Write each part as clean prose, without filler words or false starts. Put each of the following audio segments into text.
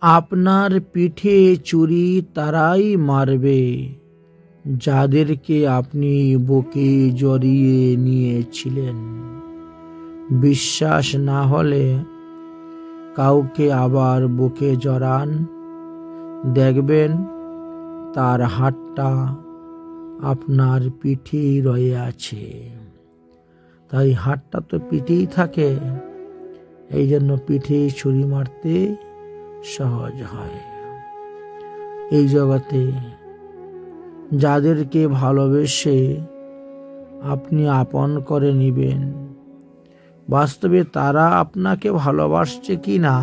আপনার পিঠে ছুরি তারাই মারবে যাদেরকে আপনি বুকে জড়িয়ে নিয়েছিলেন। বিশ্বাস না হলে কাউকে আবার বুকে জড়ান, দেখবেন তার হাতটা আপনার পিঠেই রয়ে আছে। তাই হাতটা তো পিঠেই থাকে, এই জন্য পিঠে ছুরি মারতে সহজ হয়। এই জগতে যাদেরকে ভালোবেসে আপনি আপন করে নেবেন, বাস্তবে তারা আপনাকে ভালোবাসছে কি না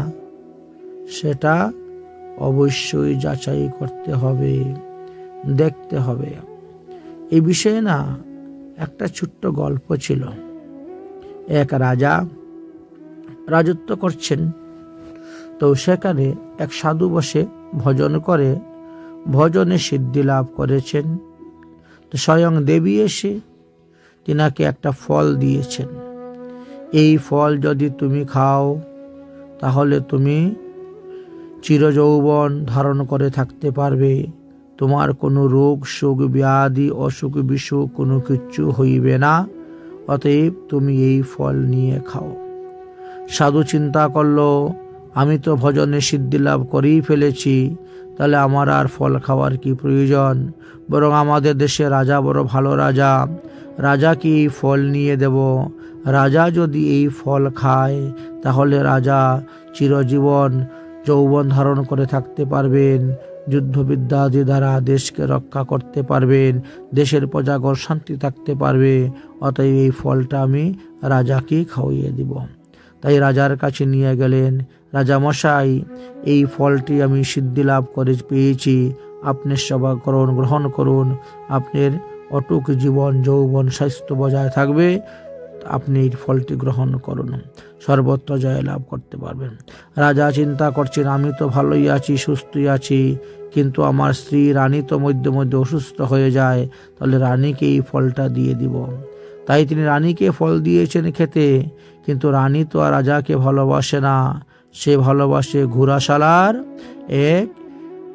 সেটা অবশ্যই যাচাই করতে হবে, দেখতে হবে। এই বিষয়ে না একটা ছোট্ট গল্প ছিল। এক রাজা রাজত্ব করছেন, তো সেখানে এক সাধু বসে ভজন করে, ভজনে সিদ্ধি লাভ করেছেন। তো স্বয়ং দেবী এসে তিনাকে একটা ফল দিয়েছেন। এই ফল যদি তুমি খাও তাহলে তুমি চিরযৌবন ধারণ করে থাকতে পারবে, তোমার কোনো রোগ শোক ব্যাধি অসুখ বিসুখ কোনো কিচ্ছু হইবে না, অতএব তুমি এই ফল নিয়ে খাও। সাধু চিন্তা করলো, আমি তো ভজনে সিদ্ধি লাভ করেই ফেলেছি, তাহলে আমার আর ফল খাওয়ার কি প্রয়োজন। বরং আমাদের দেশে রাজা বড় ভালো রাজা, রাজাকে এই ফল নিয়ে দেব। রাজা যদি এই ফল খায় তাহলে রাজা চিরজীবন যৌবন ধারণ করে থাকতে পারবেন, যুদ্ধবিদ্যাদি দ্বারা দেশকে রক্ষা করতে পারবেন, দেশের প্রজাগণ শান্তি থাকতে পারবে। অতএব এই ফলটা আমি রাজাকে খাওয়িয়ে দিব। তাই রাজার কাছে নিয়ে গেলেন, রাজা মশাই, এই ফলটি আমি সিদ্ধি লাভ করে পেয়েছি, আপনি সেবা করুন, গ্রহণ করুন, আপনার অটুক জীবন যৌবন স্বাস্থ্য বজায় থাকবে, আপনি এই ফলটি গ্রহণ করুন, সর্বত্র জয় লাভ করতে পারবেন। রাজা চিন্তা করছেন, আমি তো ভালোই আছি, সুস্থই আছি, কিন্তু আমার স্ত্রী রানী তো মধ্যে মধ্যে অসুস্থ হয়ে যায়, তাহলে রানীকে এই ফলটা দিয়ে দিব। তাই তিনি রানীকে ফল দিয়েছেন খেতে, কিন্তু রানী তো আর রাজাকে ভালোবাসে না, সে ভালোবাসে ঘোড়াশালার এক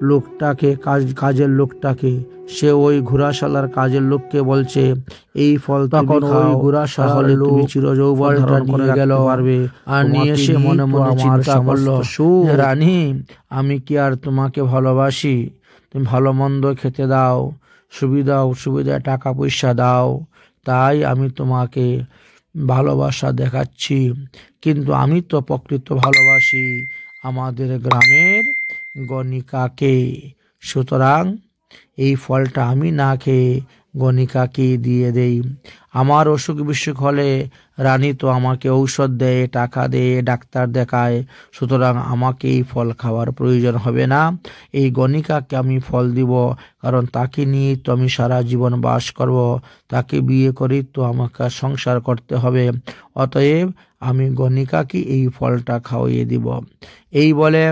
লোকটাকে, কাজের লোকটাকে। সে ওই ঘোড়াশালার কাজের লোককে বলছে, এই ফল তখন ওই ঘোড়াশালার লোক চিরযৌবন ধারণ করে গেল পারবে। আর নিয়ে এসে মনে মনে চিন্তা করলো, রানী, আমি কি আর তোমাকে ভালোবাসি? তুমি ভালো মন্দ খেতে দাও, সুবিধা টাকা পয়সা দাও, তাই আমি তোমাকে ভালোবাসা দেখাচ্ছি, কিন্তু আমি তো প্রকৃত ভালোবাসি আমাদের গ্রামের গণিকাকে। সুতরাং এই ফলটা আমি না খেয়ে গণিকাকে দিয়ে দেই। আমার অসুখ বিসুখ হলে রানী তো আমাকে ঔষধ দেয়, টাকা দেয়, ডাক্তার দেখায়, সুতরাং আমাকে এই ফল খাওয়ার প্রয়োজন হবে না। এই গণিকাকে আমি ফল দিব, কারণ তাকে নিয়েই তো আমি সারা জীবন বাস করব, তাকে বিয়ে করেই তো আমাকে সংসার করতে হবে। অতএব আমি গণিকাকে এই ফলটা খাওয়িয়ে দিব। এই বলে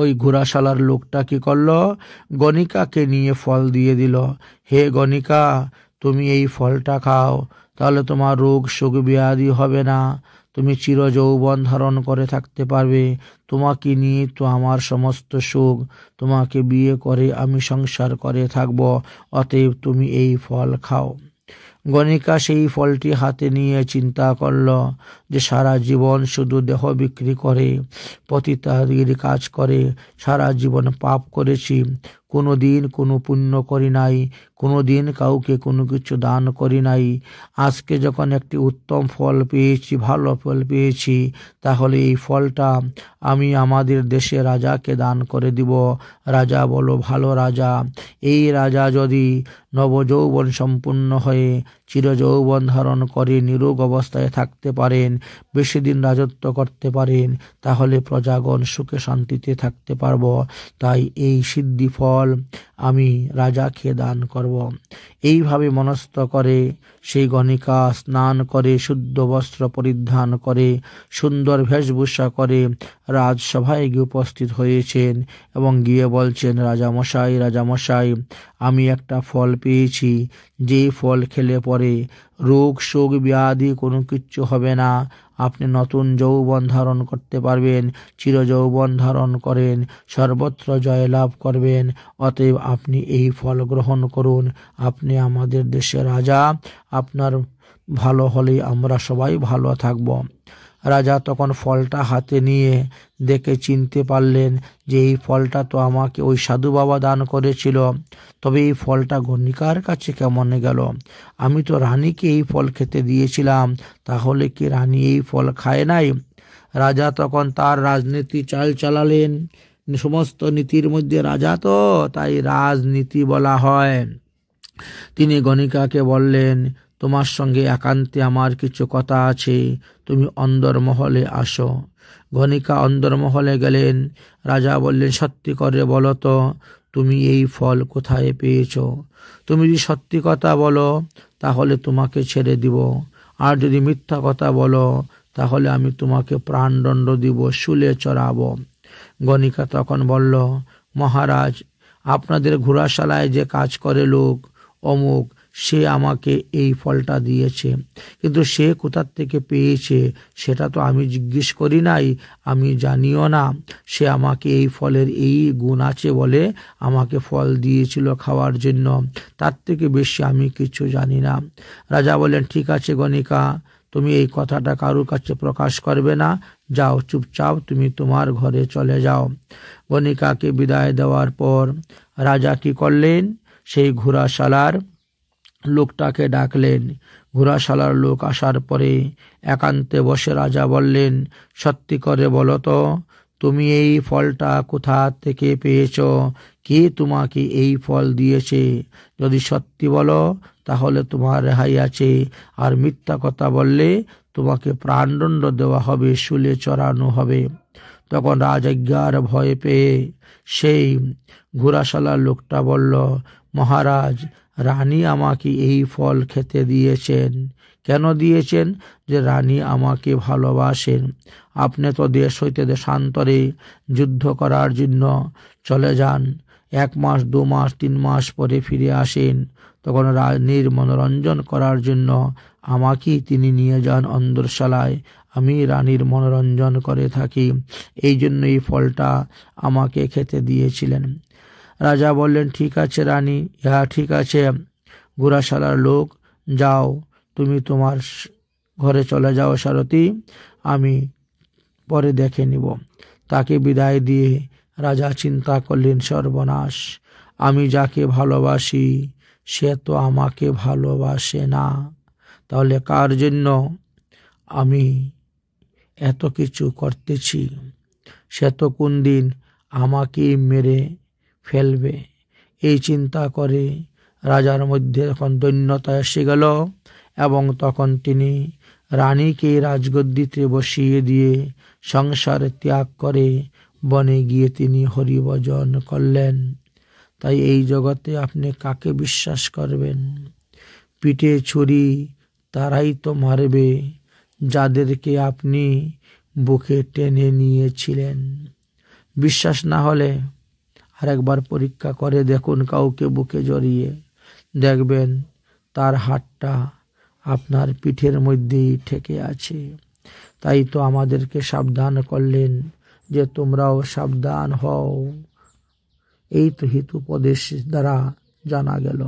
ওই ঘোড়াশালার লোকটা কি করলো, গণিকাকে নিয়ে ফল দিয়ে দিল। হে গণিকা, তুমি এই ফলটা খাও, তাহলে তোমার রোগ শোক ব্যাধি হবে না, তুমি চিরযৌবন ধারণ করে থাকতে পারবে, তোমাকে নিয়ে তো আমার সমস্ত সুখ, তোমাকে বিয়ে করে আমি সংসার করে থাকব, অতএব তুমি এই ফল খাও। গণিকা সেই ফলটি হাতে নিয়ে চিন্তা করল যে সারা জীবন শুধু দেহ বিক্রি করে পতিতাদির কাজ করে, সারা জীবন পাপ করেছি, কোনো দিন কোনো পুণ্য করি নাই, কোনো দিন কাউকে কোনো কিছু দান করি নাই। আজকে যখন একটি উত্তম ফল পেয়েছি, ভালো ফল পেয়েছি, তাহলে এই ফলটা আমি আমাদের দেশে রাজাকে দান করে দিব। রাজা বলো, ভালো রাজা, এই রাজা যদি নবযৌবন সম্পূর্ণ হয়ে চিরযৌবন ধারণ করে নিরোগ অবস্থায় থাকতে পারেন, বেশি দিন রাজত্ব করতে পারেন, তাহলে প্রজাগণ সুখে শান্তিতে থাকতে পারব। তাই এই সিদ্ধি ফল আমি রাজাকে দান করব। এইভাবে মনস্থ করে সেই গণিকা স্নান করে শুদ্ধ বস্ত্র পরিধান করে সুন্দর বেশভূষা করে রাজসভায় গিয়ে উপস্থিত হয়েছেন এবং গিয়ে বলছেন, রাজামশাই, আমি একটা ফল পেয়েছি, যে ফল খেলে পরে রোগ শোক ব্যাধি কোনো কিচ্ছু হবে না। আপনি নতুন যৌবন ধারণ করতে পারবেন, চিরযৌবন ধারণ করেন, সর্বত্র জয়লাভ করবেন। অতএব আপনি এই ফল গ্রহণ করুন। আপনি আমাদের দেশের রাজা, আপনার ভালো হলেই আমরা সবাই ভালো থাকব। রাজা তখন ফলটা হাতে নিয়ে দেখে চিনতে পারলেন যে এই ফলটা তো আমাকে ওই সাধু বাবা দান করেছিল, তবে এই ফলটা গণিকার কাছে কেমন গেল? আমি তো রানীকে এই ফল খেতে দিয়েছিলাম, তাহলে কি রানী এই ফল খায় নাই? রাজা তখন তার রাজনীতি চাল চালালেন। সমস্ত নীতির মধ্যে রাজা তো, তাই রাজনীতি বলা হয়। তিনি গণিকাকে বললেন, তোমার সঙ্গে একান্তে আমার কিছু কথা আছে, তুমি অন্দরমহলে আসো। গণিকা অন্দরমহলে গেলেন। রাজা বললেন, সত্যি করে বলো তো, তুমি এই ফল কোথায় পেয়েছ? তুমি যদি সত্যি কথা বলো তাহলে তোমাকে ছেড়ে দিব, আর যদি মিথ্যা কথা বলো তাহলে আমি তোমাকে প্রাণদণ্ড দিব, শুলে চড়াবো। গণিকা তখন বলল, মহারাজ, আপনাদের ঘোড়াশালায় যে কাজ করে লোক অমুক, সে আমাকে এই ফলটা দিয়েছে, কিন্তু সে কোথার থেকে পেয়েছে সেটা তো আমি জিজ্ঞেস করি নাই, আমি জানিও না। সে আমাকে এই ফলের এই গুণ আছে বলে আমাকে ফল দিয়েছিল খাওয়ার জন্য, তার থেকে বেশি আমি কিছু জানি না। রাজা বললেন, ঠিক আছে গণিকা, তুমি এই কথাটা কারোর কাছে প্রকাশ করবে না, যাও, চুপচাপ তুমি তোমার ঘরে চলে যাও। গণিকাকে বিদায় দেওয়ার পর রাজা কি করলেন? সেই ঘোড়াশালার লোকটাকে ডাকলেন। ঘোড়াশালার লোক আসার পরে একান্তে বসে রাজা বললেন, সত্যি করে বলো তো, তুমি এই ফলটা কোথা থেকে পেয়েছ? কে তোমাকে এই ফল দিয়েছে? যদি সত্যি বলো তাহলে তোমার রেহাই আছে, আর মিথ্যা কথা বললে তোমাকে প্রাণদণ্ড দেওয়া হবে, শুলে চড়ানো হবে। তখন রাজজ্ঞার ভয় পেয়ে সেই ঘোড়াশালার লোকটা বলল, মহারাজ, রানী আমাকে এই ফল খেতে দিয়েছেন। কেন দিয়েছেন? যে রানী আমাকে ভালোবাসেন। আপনি তো দেশ হইতে দেশান্তরে যুদ্ধ করার জন্য চলে যান, 1 মাস 2 মাস 3 মাস পরে ফিরে আসেন, তখন রানীর মনোরঞ্জন করার জন্য আমাকেই তিনি নিয়ে যান অন্দরশালায়, আমি রানীর মনোরঞ্জন করে থাকি, এই জন্য এই ফলটা আমাকে খেতে দিয়েছিলেন। রাজা বললেন, ঠিক আছে রানী, ইহা ঠিক আছে। ঘোড়াশালার লোক, যাও, তুমি তোমার ঘরে চলে যাও সারথি, আমি পরে দেখে নিব। তাকে বিদায় দিয়ে রাজা চিন্তা করলেন, সর্বনাশ, আমি যাকে ভালোবাসি সে তো আমাকে ভালোবাসে না, তাহলে কার জন্য আমি এত কিছু করতেছি? সে তো কোন দিন আমাকেই মেরে ফেলবে। এই চিন্তা করে রাজার মধ্যে তখন দৈন্যতা এসে গেল, এবং তখন তিনি রানীকে রাজগদ্দিতে বসিয়ে দিয়ে সংসার ত্যাগ করে বনে গিয়ে তিনি হরিভজন করলেন। তাই এই জগতে আপনি কাকে বিশ্বাস করবেন? পিঠে ছুরি তারাই তো মারবে যাদেরকে আপনি বুকে টেনে নিয়েছিলেন। বিশ্বাস না হলে আরেকবার পরীক্ষা করে দেখুন, কাউকে বুকে জড়িয়ে দেখবেন তার হাতটা আপনার পিঠের মধ্যেই ঠেকে আছে। তাই তো আমাদেরকে সাবধান করলেন যে তোমরাও সাবধান হও। এই তো হিতোপদেশ দ্বারা জানা গেল।